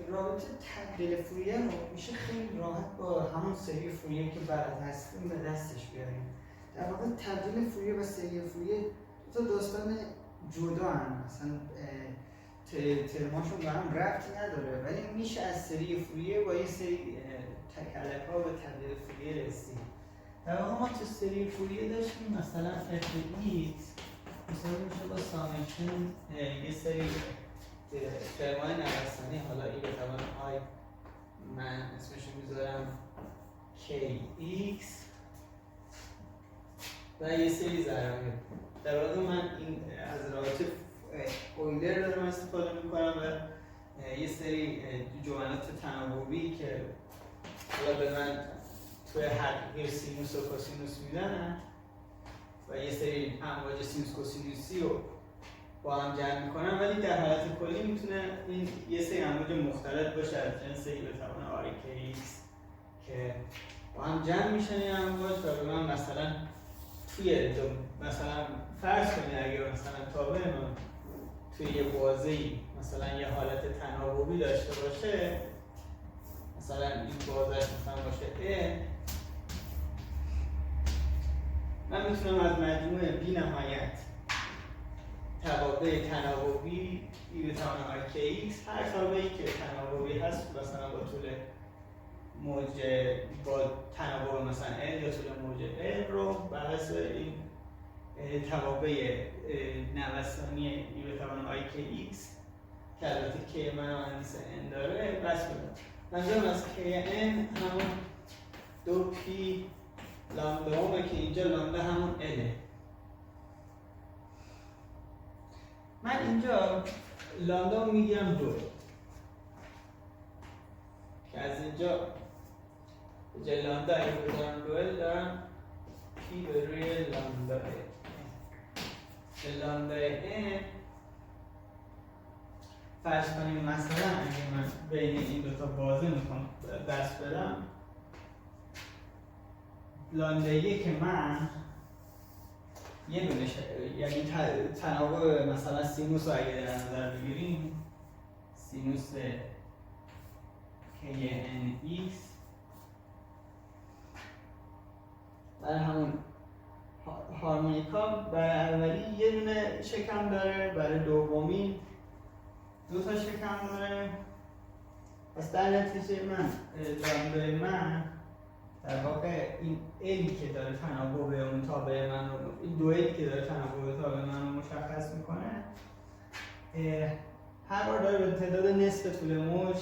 رابطه تبدیل فوریه رو میشه خیلی راحت با همون سری فوریه که بلد هستیم به دستش بیاریم. در واقع تبدیل فوریه و سری فوریه دو داستان جدا هم، مثلا ترماشون به هم ربطی نداره، ولی میشه از سری فوریه با یه سری تکلک ها به تبدیل فوریه رسید. در واقع ما تو سری فوریه داشتیم مثلا f x مثلا میشه با سامشن یه سری ترمای نوستانی، حالا ای به توان آی من اسمشو میذارم kx و یه سری ضرایب. در واقع من این از رابطه اویلر دارم استفاده میکنم و یه سری جملات تناوبی که حالا به من توی حقیقی سینوس و کوسینوس میدن و یه سری امواج سینوس کوسینوسی رو با هم جمع میکنم، ولی در حالت کلی میتونه این یه سری امواج مختلف باشه از جنس ای به توان آی کیکس که با هم جمع میشن این امواج و به من مثلا توی مثلا فرض کنید اگه مثلا تابع ما توی یه بازه‌ای مثلا یه حالت تناوبی داشته باشه، مثلا این بازه‌اش مثلا باشه من میتونم از مجموعه بی نهایت توابع تناوبی ای به توان آی که ایکس، هر تابعی که تناوبی هست مثلا با طول موج با تناوب مثلا L یا طول موج L رو بر حسب این توابع نوستانی ای به توان آی که ایکس که البته که منحنیس N داره بس بدم. منظورم از که N همون 2p لامدا اومه که اینجا لامدا همون L'ه. من اینجا لامدا میگیرم 2 که از اینجا به جای لامدا اگه بذارم 2L دارم پی به روی لامدا به لامدا N. فرض کنیم مثلا اگه من بین این دوتا بازه میخوام دست بدم، لامدا یک من یه دونه یعنی تناوب مثلا سینوس رو اگه در نظر بگیریم، سینوس KNX برای همون هارمونیکا برای اولی یه دونه شکم داره، برای دومی 2 تا شکم داره. پس در نتیجه من لامدای من در واقع این الی که داره تناوب اون تابع من رو، این 2L که داره تناوب تابع من رو مشخص میکنه، هر بار داره به تعداد نصف طول موج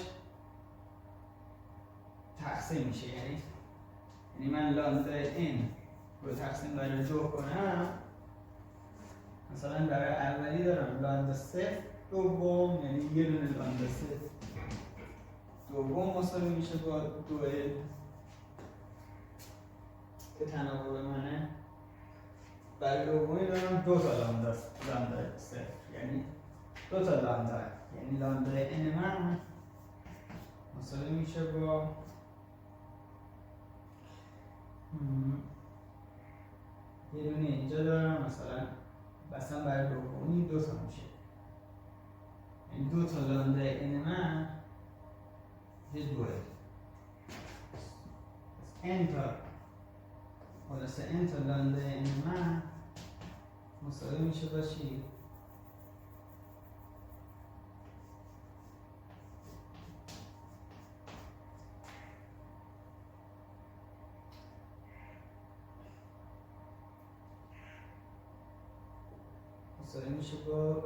تقسیم میشه. یعنی من لامدا n رو تقسیم بر 2 کنم، مثلا برای اولی دارم لامدا صفر دوم، یعنی یه دونه لامدا صفر دوم مساوی میشه با 2L که تناوب منه. برای دومی دارم 2 تا لامدا صفر، یعنی 2 تا لامدا، یعنی لامدا n من مساوی میشه با یه دونه اینجا دارم، مثلا برای دومی 2 تا میشه، یعنی 2 تا لامدا n من یه 2L. n تا خلاصه n تا لامدا n من مساوی میشه با چی؟ مساوی میشه با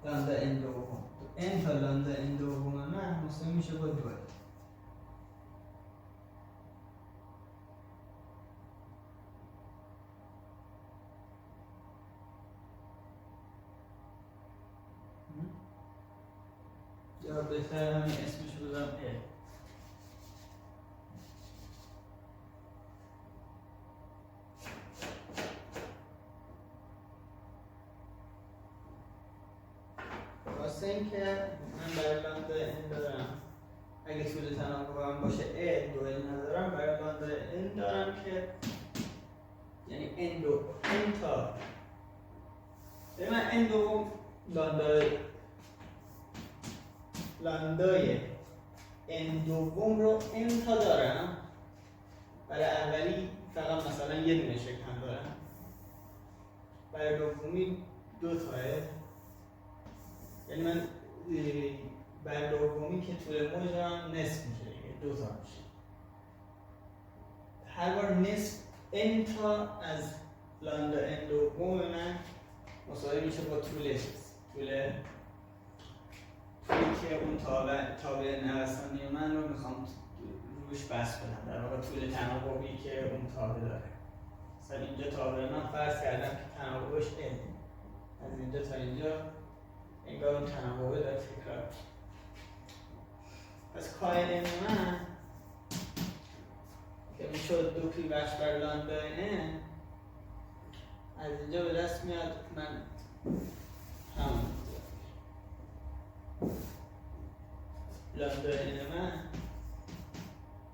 لامدا n دوم. n تا لامدا n دوم من مساوی میشه با 2. یا بهتر همین اسمشو بذارم L. واسه اینکه من برای لامدا n دارم، اگه طول تناوبم باشه L 2L ندارم، برای لامدا n دارم که یعنی n تا، من n دوم لامدا لاندای n دوم رو n تا دارم، برای اولی فقط مثلا یه دونه شکم دارم، برای دومی دو تاه، یعنی من برای دومی که طول موج هم نصف میشه دیگه، دو تا میشه. هر بار نصف n تا از لاندا n دوم من مساوی میشه با طول که اون تابع نوسانی من رو میخوام روش بس بدم، در واقع طول تناوبی که اون تابع داره. مثلا اینجا تابع من فرض کردم که تناوبش n، از اینجا تا اینجا انگار اون تناوبه داره تکرار میشه. پس کای n من که میشد دو پی بخش بر لاندا n، از اینجا به دست میاد من همون لاندا n من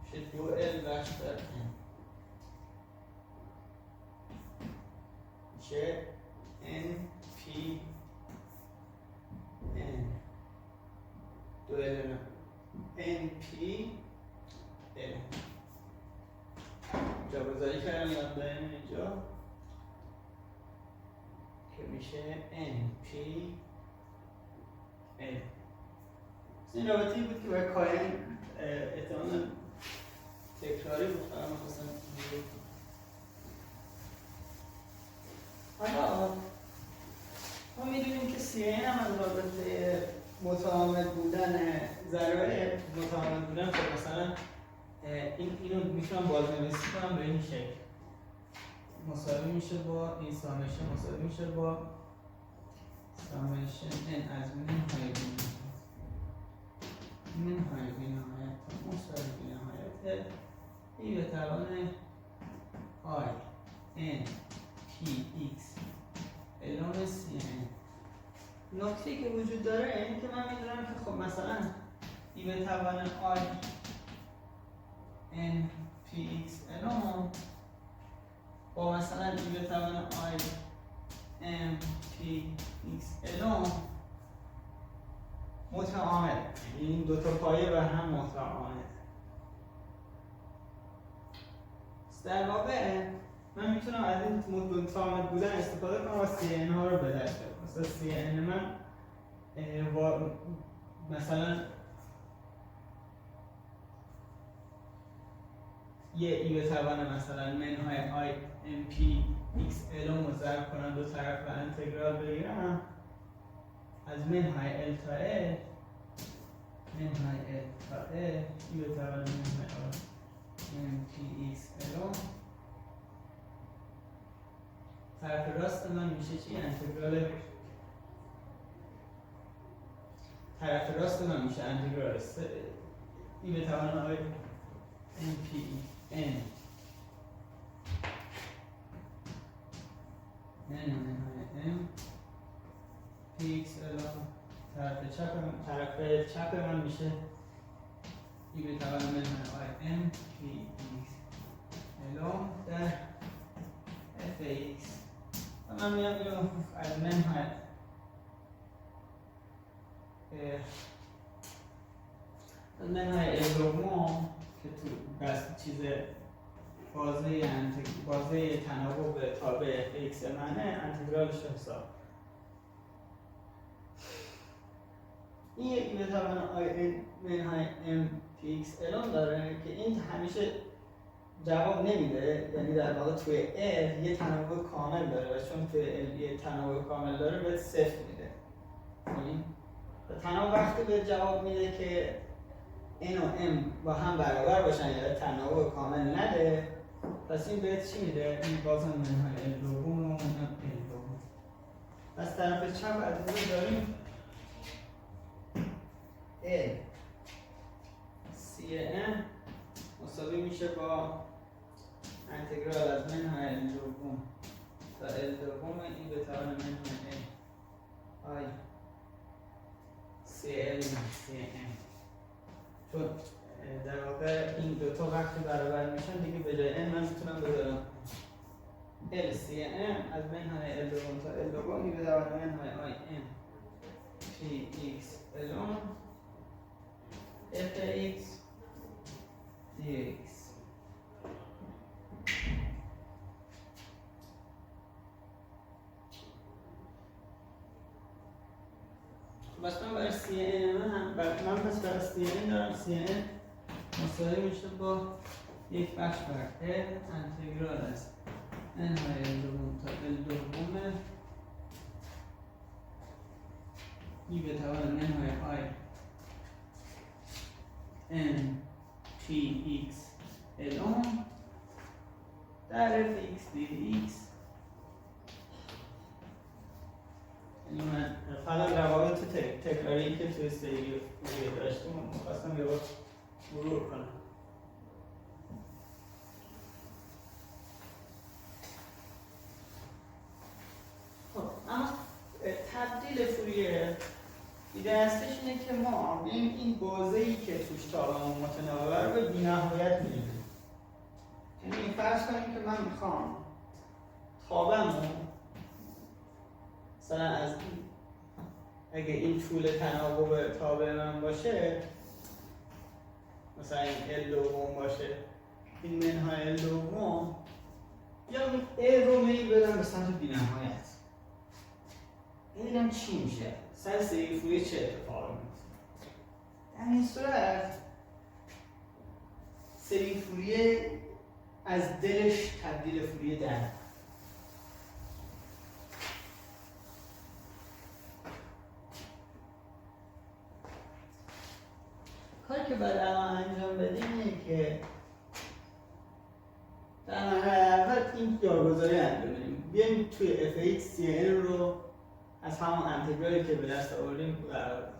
میشه دو l بخش بر n، میشه n p n دو l n p l جابجایی کردم لاندا n اینجا که میشه n p l. این رابطه‌ای بود که برای کاین احتمالاً تکراری بود، فقط من خواستم بگم. حالا ما می‌دونیم که CN هم از رابطه متعامد بودن ذرات متعامد بودن، خب مثلا اینو میتونم بازنویسی کنم به این شکل، مساوی میشه با این سامیشن، مساوی میشه با سامیشن n از منهای بی‌نهایت تا مساوی بی‌نهایت ای به توان i n p x الان cn. نکته که وجود داره اینه که من میدونم که خب مثلا ای به توان i n p x الان با مثلا ای به توان i m p x الان متعامد، این دو تا پایه بر هم متعامد. در واقع من میتونم از این متعامد بودن استفاده کنم و CN ها رو به دست بیارم. مثلا CN من مثلا یه ای به توان مثلا منهای i m p x الان رو ضرب کنم دو طرف و انتگرال بگیرم از منهای l تا l، منهای l تا l ای به توان منهای i m p x الان طرف راست من میشه چی؟ انتگرال طرف راست من میشه انتگرال ای به توان i m p n m p x الان طرف چپ من میشه ای به توان منهای i m p x الان در f x و من میام اینو از منهای ال دوم که تو بس چیز بازه تناوب تابع x منه انتگرالش رو حساب. این یکی به توان i منهای m p x الان داره که این همیشه جواب نمیده، یعنی در واقع توی L یه تناوب کامل داره و چون توی L یه تناوب کامل داره بهت صفر میده. تناوب وقتی به جواب میده که n و m با هم برابر باشن یا تناوب کامل نده، پس این بهت چی میده؟ این بازم منهای L دوم و منهای L دوم. پس طرف چپ از اینجا داریم L CN مساوی میشه با انتگرال از منهای L دوم تا L دوم این به توان منهای I CL CN. چون در واقع این دوتا وقتی برابر میشن دیگه به جای n من میتونم بذارم L CN از منهای L دوم تا L دوم این به توان منهای I M P X الان fx dx. بس من برای CN من پس برای CN دارم CN مساوی میشه با یک بخش بر L انتگرال از n های L دوم تا L دوم ای به توان n های I n p x L در fx dx. یعنی من فقط روابط تکراری که توی سری داشتیم می‌خواستم یه بار مرور کنم. اما تبدیل فوریه ایده هستش اینه که ما بیایم این بازه‌ای که توش تابمون متناوبه رو به بی‌نهایت می‌ریم. یعنی فرض کنیم که من میخوام تابمون مثلا از این اگه این طول تناوب تابع من باشه مثلا این L دوم باشه این منهای L دوم یا A رو میل بدم به سمت بی‌نهایت ببینم چی میشه سر سری فوریه چه اتفاقی میفته. در این صورت سری فوریه از دلش تبدیل فوریه در کاری که باید الان انجام بدیم اینه که در مرحله اول این جاگذاری انجام بدیم. بیایم توی fx cn رو از همون انتگرالی که به دست آوردیم قرار بدیم.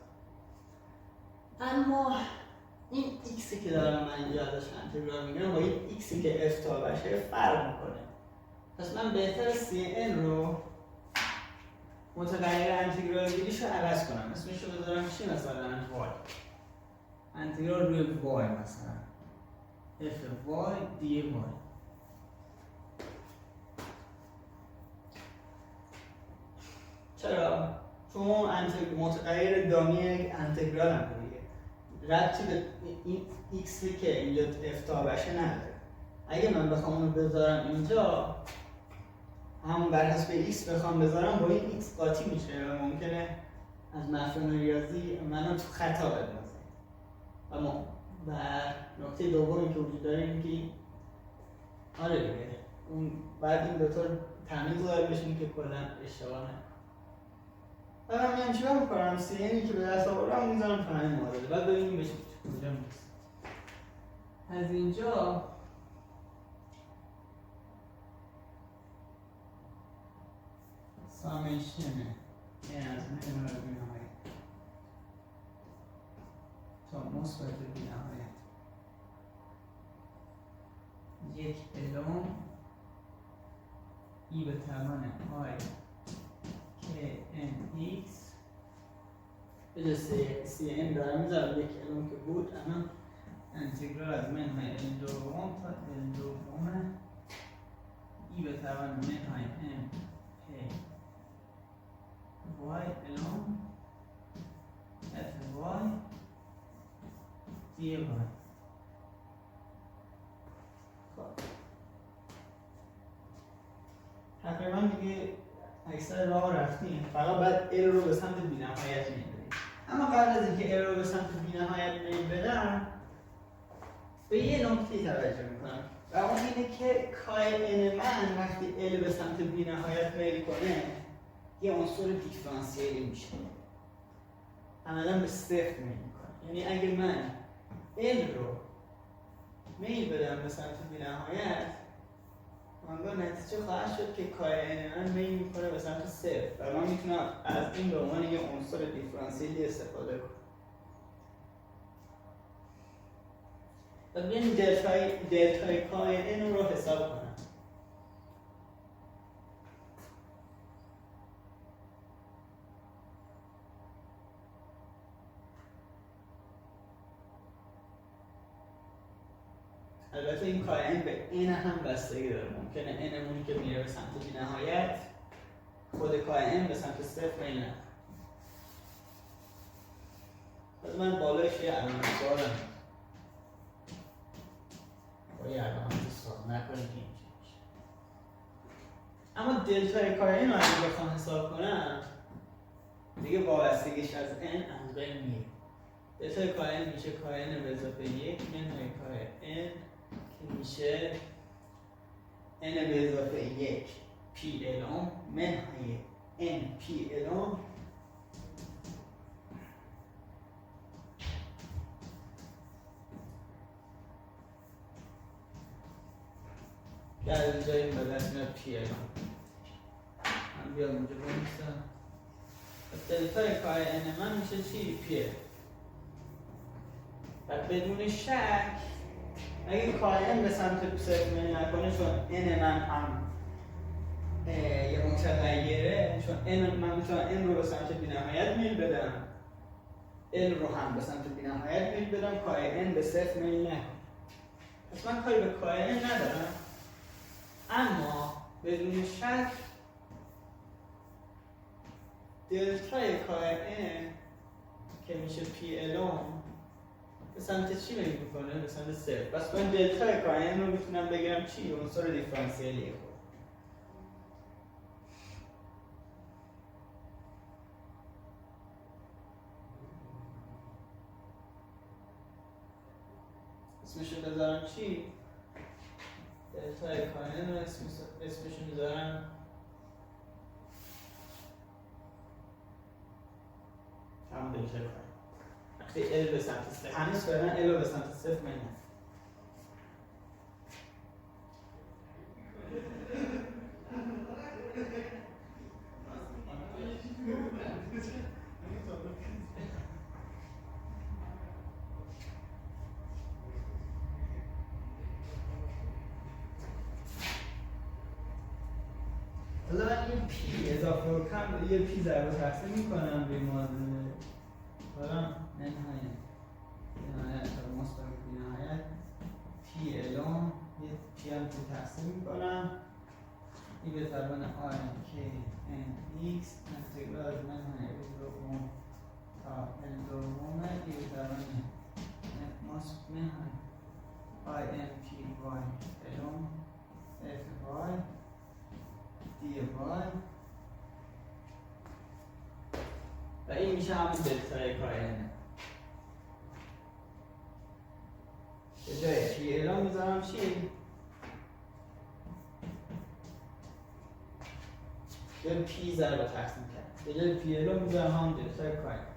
اما این xی که دارم من اینجا ازش انتگرال میگیرم با این xی که f تابعشه فرق میکنه. پس من بهتر cn رو متغیر انتگرال گیریش رو عوض کنم. اسمش رو بذارم چی مثلا y انتگرال روی y مثلا f y dy. چرا؟ چون متغیر دامی انتگرال هم دیگه ربطی به این xی که اینجا f تابعشه نداره. اگه من بخوام اونو بذارم اینجا همون بر حسب x بخوام بذارم با این x قاطی میشه و ممکنه از مفهوم ریاضی منو تو خطا بندازه. اما و نکته دومی که وجود داره اینه که آره دیگه اون بعد این دوتا تمیز قائل بشیم که کلا اشتباه نکنه. من میام چیکار میکنم CNی که به دست آوردم میذارم تو همین معادله بعد ببینیم بشه کجا میرسه. از اینجا سامیشنه این از منهای بی‌نهایت تا مثبت بی‌نهایت یک الوم ای به توان I kn x به جای cn دارم میذارم یک الوم که بود اما انتگرال از منهای L دوم تا L دوم ای به توان منهای m k y الوم f y dy. تقریبا دیگه اکثر راه رفتیم فقط باید L رو به سمت بی‌نهایت میل بدیم. اما قبل از اینکه L رو به سمت بی‌نهایت میل بدم به یه نکته توجه میکنم و اون اینه که کای n من وقتی L به سمت بی‌نهایت میل کنه یه عنصر دیفرانسیلی میشه عملا به صفر میل میکنه. یعنی اگه من L رو میل بدم به سمت بی‌نهایت آنگاه نتیجه خواهد شد که کای n من میل میکنه به سمت صفر و من میتونم از این به عنوان یه عنصر دیفرانسیلی استفاده کنم. و بیایم دلتای کای n رو حساب کنم. البته این کای n به n هم بستگی داره. ممکنه n مونی که میره به سمت بی‌نهایت خود کای n به سمت صفر میل نکنه. من بالایش یه علامت سوالم با یه علامت سوال نکنید که اینجا میشه. اما دلتای کای این رو اگه بخوام حساب کنم دیگه وابستگیش از n از بین میره. دلتای کای n میشه کای n به اضافه 1 منهای کای n که میشه n به اضافه 1 پی الان منهای n پی الان در جای این بدن میاد پی الان. من بیام اونجا بنویسم. دلتای کای n من میشه چی؟ پی. و بدون شک اگه کای n به سمت صفر میل نکنه چون n من هم یه متغیره، چون n من میتونم n رو به سمت بی‌نهایت میل بدم، l رو هم به سمت بی‌نهایت میل بدم، کای n به صفر میل نکنه. پس من کاری به کای n ندارم، اما بدون شک دلتای کای n که میشه پی الان به سمت چی میل میکنه؟ به سمت صفر. پس من دلتای کای n رو میتونم بگیرم چی؟ عنصر دیفرانسیلی خود. اسمشو بذارم چی؟ دلتای کای n رو اسمشو میذارم همون دلتای کای n. وقتی ال به سمت صفر هنوز فعلا ال رو به سمت صفر می‌نویسم. حالا من یه پی اضافه و کم یه پی ضرب و تقسیم میکنم روی معادله دارم نهایت تا مثبت بی‌نهایت پی الان یه پی هم تو تقسیم میکنم این به توان آی کی ان ایکس انتگرال منهای ال دوم تا ال دوم این به توان مثبت منهای آی ان پی وای الان اف وای دی وای و این میشه همون دلتای کای n. به جای پی الان میذارم چی؟ یه پی ضرب تقسیم کرد. به جای پی الان میذارم همون دلتای کای n.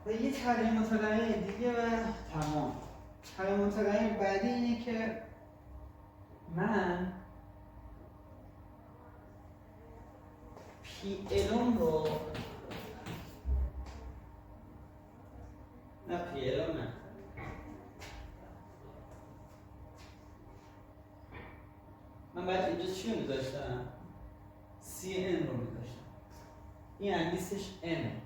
و یه طرح متغیر دیگه و تمام. طرح متغیر بعدی اینه که من پی الان رو نه پی الان نه من باید اینجا چی رو میذاشتم؟ سی ان رو میذاشتم. این اندیسش n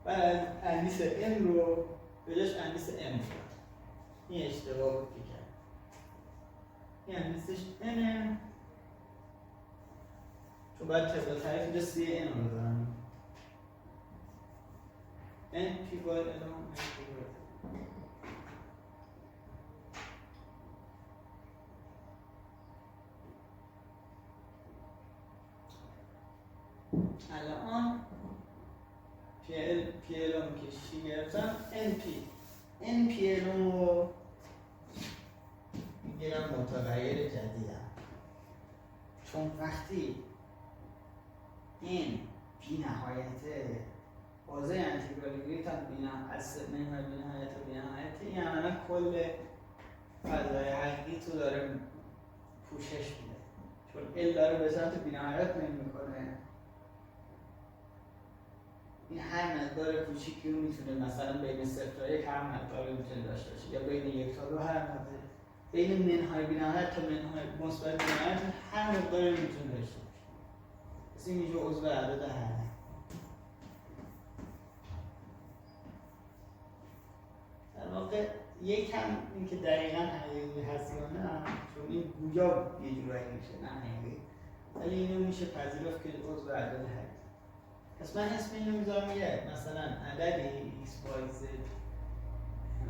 بعد اندیس n رو به جاش اندیس m بود. این اشتباه بود که کرد. این اندیسش n چون باید طبق تعریف اینجا سی n رو بذارم. n پی باید الان n پی باید الان پی الان که چی گرفتم؟ n پی الان رو میگیرم متغیر جدیدم، چون وقتی این بی نهایته بازه انتگرالی تا از منهای بی نهایت و بی نهایت این عملا کل فضای حقیقی تو داره پوشش میده، چون ال داره به سمت بی نهایت میکنه. این هر مقدار کوچیکی رو میتونه مثلا بین 0 تا 1 هر مقداری میتونه داشته باشه، یا بین 1 تا 2 هر مقدار، بین منهای بی‌نهایت تا منهای مثبت بی‌نهایت هر مقداری میتونه داشته باشه. پس این میشه عضو عدد هر. یکم اینکه دقیقاً حقیقی هست یا نه، چون این گویا یه جورایی میشه نه حقیقی، ولی اینو میشه پذیرفت که عضو عدد هست. پس من اسم اینو میذارم یه مثلا عددی x y z،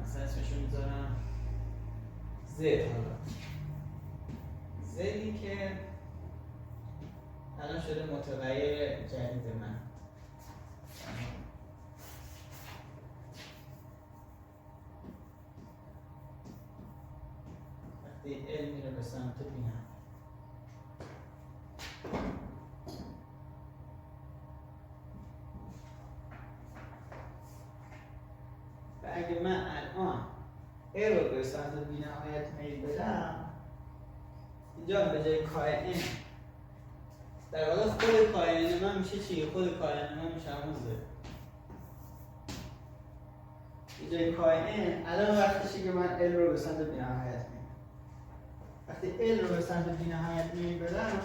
مثلا اسمشو میذارم z. حالا زدی که الان شده متغیر جدید من. وقتی ال میره به سمت بینم و اگه من الان ال رو به سمت بی‌نهایت میل بدم، اینجا به جای کای n در واقع خود کای n من میشه چی؟ خود کای n من میشه همون زد. به جای کای n الان وقتشه که من ال رو به سمت بی‌نهایت میل. وقتی ال رو به سمت بی‌نهایت میل بدم،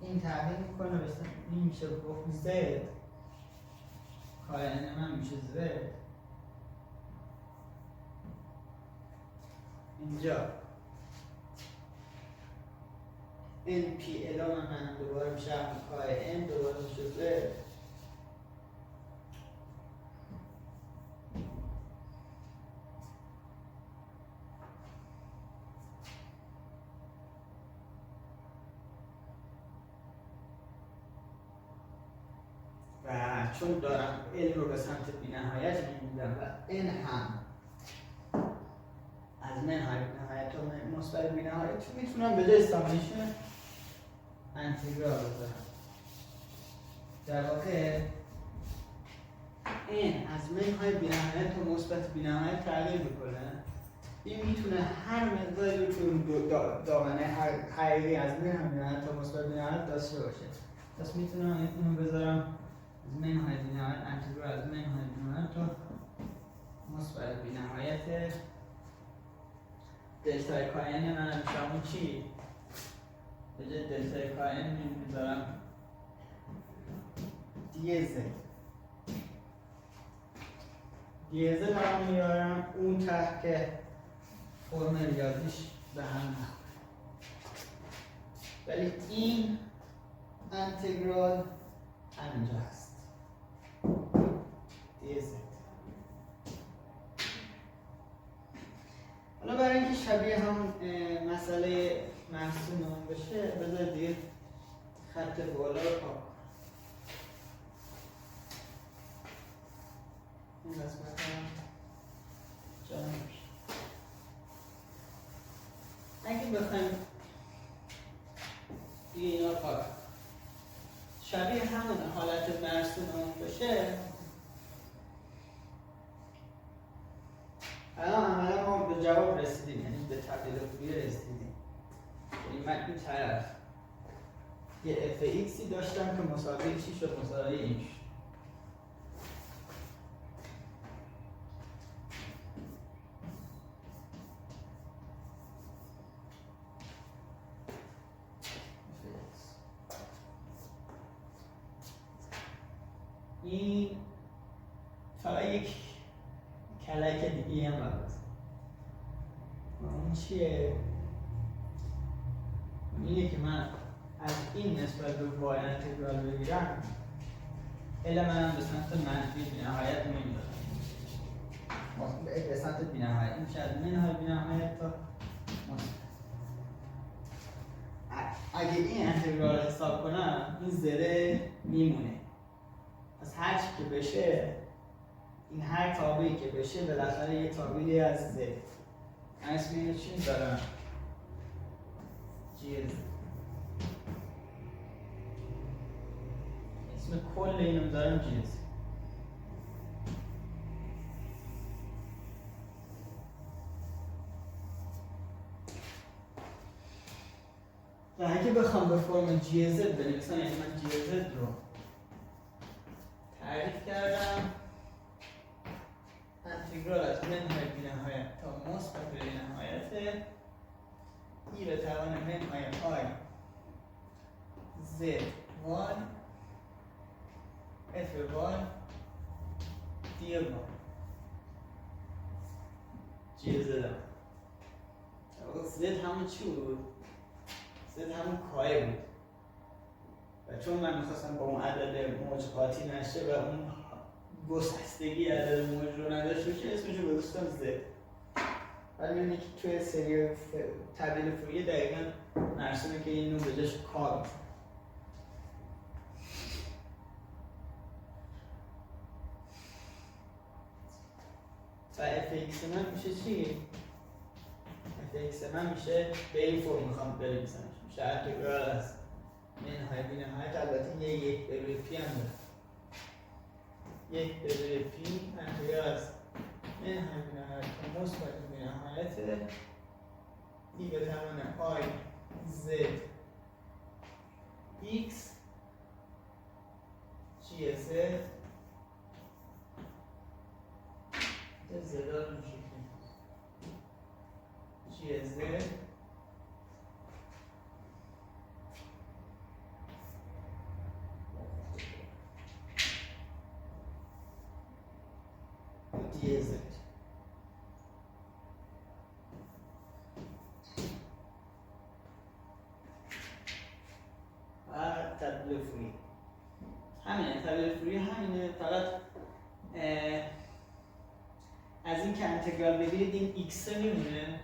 این تغییر میکنه به سمت این میشه z، کای n من میشه z. اینجا n p ادامه من دوباره میشه همون کای n، دوباره میشه z. و چون دارم ال رو به سمت بی‌نهایت می‌بینم و n هم از منهای بی‌نهایت تا مثبت بی‌نهایت، میتونم به جای سامیشن انتگرال بذارم. در واقع n از منهای بی‌نهایت تا مثبت بی‌نهایت تغییر میکنه. این میتونه هر مقداری رو تو دامنه حقیقی از منهای تا مثبت بی‌نهایت داشته باشه. پس میتونم اینو بذارم از منهای بی‌نهایت انتگرال از منهای بی‌نهایت تا مثبت بی‌نهایت دلتای کای n من میشه همون چی؟ به جای دلتای کای n میذارم دی زد. دی زد هم میارم اون ته که فرم ریاضیش به هم نخوره، ولی این انتگرال همینجا هست دی زد. حالا برای اینکه شبیه همون مسئله مرسوم بشه، بذار دیگه خط بالا رو پاک کنم. این قسمت هم جا نمیشه. اگه بخوایم دیگه اینا رو پاک کنم شبیه همون حالت مرسوم بشه، الان عملا ما به جواب رسیدیم، یعنی به تبدیل خوبی رسیدیم. یعنی من این طرف یه f(x) داشتم که مساوی چی شد؟ مساوی این شد. این فقط یک کلک دیگه هم هست. اون چیه؟ اینه که من از این نسبت به وای انتگرال بگیرم، ال منم به سمت منفی بی‌نهایت میمیرم. به سمت بی‌نهایت این میشه از منهای بی‌نهایت تا مثبت. اگه این انتگرال رو حساب کنم این زده میمونه. پس هر چی که بشه، این هر تابعی که بشه بالاخره یه تابعی از زد. من اسم اینو چی میذارم؟ جیز. اسم کل اینو میذارم جیز. و اگه بخوام به فرم جیز بنویسم، یعنی من جیز رو تعریف کردم انتگرال از منهای بی‌نهایت تا مثبت بی‌نهایت پی ما جی زدم زد همون چی بود؟ زد همون کای بود و چون من میخواستم با اون عدد موج قاطی نشه و اون گسستگی عدد موج رو نداشته باشه اسمش رو گذاشتم زد. ولی می‌بینی که توی سری تبدیل فوریه دقیقاً مرسومه که این رو به جاش کا می‌کنه. و fx من میشه چی؟ fx من میشه به این فرم میخوام بنویسمش، میشه انتگرال از منهای بی نهایت، البته یه یک به روی پی هم داره، یک به روی پی انتگرال از منهای بی نهایت که مثبت بی نهایت ای به توان آی زد ایکس جی زد زدار میشه جی زد دی زد و تبدیل فوری همینه. تبدیل فوری همینه، فقط از این که انتگرال بگیرید این ایکس میمونه،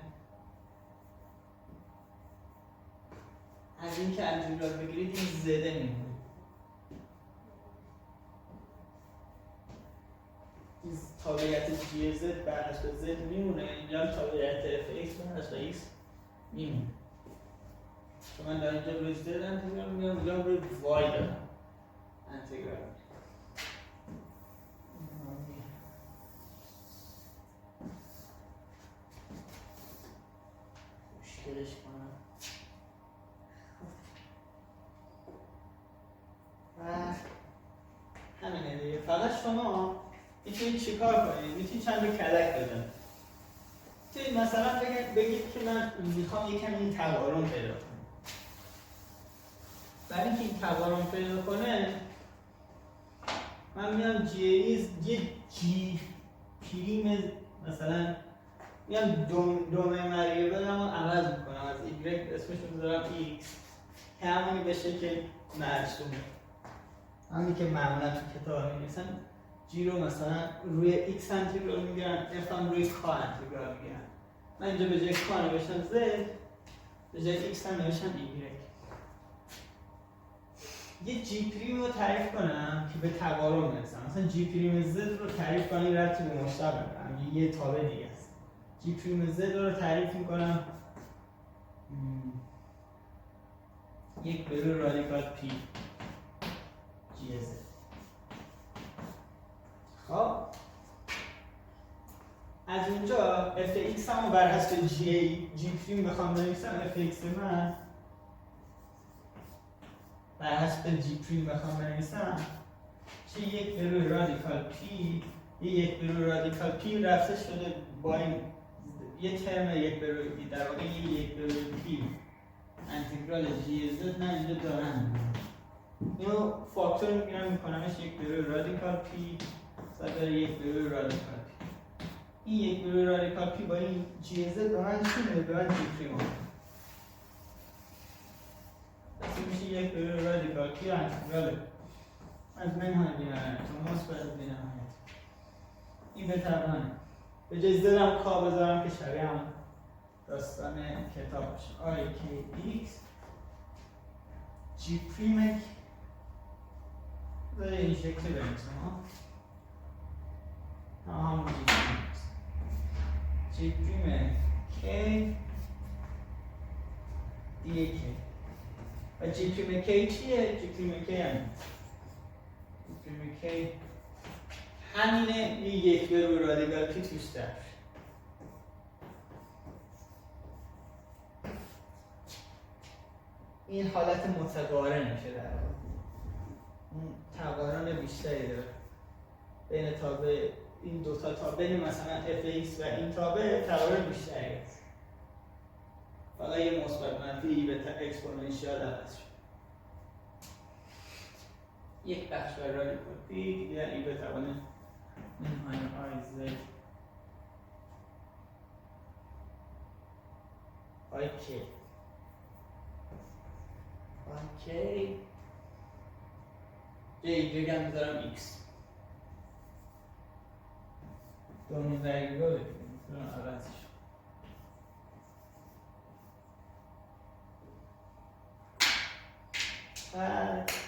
از این که انتگرال بگیرید این زده میمونه. این تابعیت جی زد بر حسب زد میمونه، اینجا هم تابعیت اف ایکس بر حسب ایکس میمونه. چون من در اینجا روی زد انتگرال میگم، اینجا روی وای دارم انتگرال. مشکلش کنم و همینه دیگه. فقط شما میتونید چیکار کنید؟ میتونید چند تا کلک بزنید. میتونید مثلا بگید که من میخوام یکم این تقارن پیدا کنم. برای اینکه این تقارن پیدا کنه من میام یه جی پریم مثلا میام دومین وریبل رو عوض میکنم، از ایگرگ اسمش رو میذارم ایکس که همونی بشه که مرسومه، همونی که معمولا تو کتاب می‌نویسن. جی رو مثلا روی ایکس انتگرال میگیرن، اف هم روی کا انتگرال میگیرن. من اینجا به جای کا نوشتم زد، به جای ایکس هم نوشتم ایگرگ. یه جی پریم رو تعریف کنم که به تقارن برسم. مثلا جی پریم زد رو تعریف کنم ربطی به مشتق نداره، یه تابع دیگه است. جی پریم زد رو تعریف میکنم یک به روی رادیکال پی جی زد. خب از اونجا اف ایکس هم بر حسب جی پریم بخوام بنویسم، اف ایکس من بر حسب جی پریم بخوام بنویسم چه یک به روی رادیکال پی، یک به روی رادیکال پی رفته شده با این یه ترم یک به روی پی، در واقع یک به روی پی انتگرال جی زد من اینجا دارم. اینو فاکتور میگیرم میکنمش یک به روی رادیکال پی صدر یک به روی رادیکال پی. این یک به روی رادیکال پی با این جی زد به من چی میده؟ به من جی پریم پس میشه یک به روی رادیکال پی انتگرال از منهای بی نهایت تا مثبت بی نهایت این به توان به جای زدم کا بذارم که شبیه هم داستان کتاب باشه. آی کی ایکس جی پریم بذاره این شکلی بنویسم همون جی پریم جی پریم کی دیگه کی و جی پریم کی چیه؟ جی پریم کی همین جی پریم کی همینه، این یک به روی رادیکال پی توش در این حالت متقارن میشه، در واقع اون تقارن بیشتری داره بین تابع این دوتا تابع، مثلا اف ایکس و این تابع تقارن بیشتری هست. فقط یه مثبت منفی به اکسپوننشیال عوض شد. یک بخش بر رادیکال پی یعنی به توان این آیزک اوکی اوکی جای ایگرگ هم میذارم ایکس دومون درگیری رو بکنیم میتونم عوضش کنم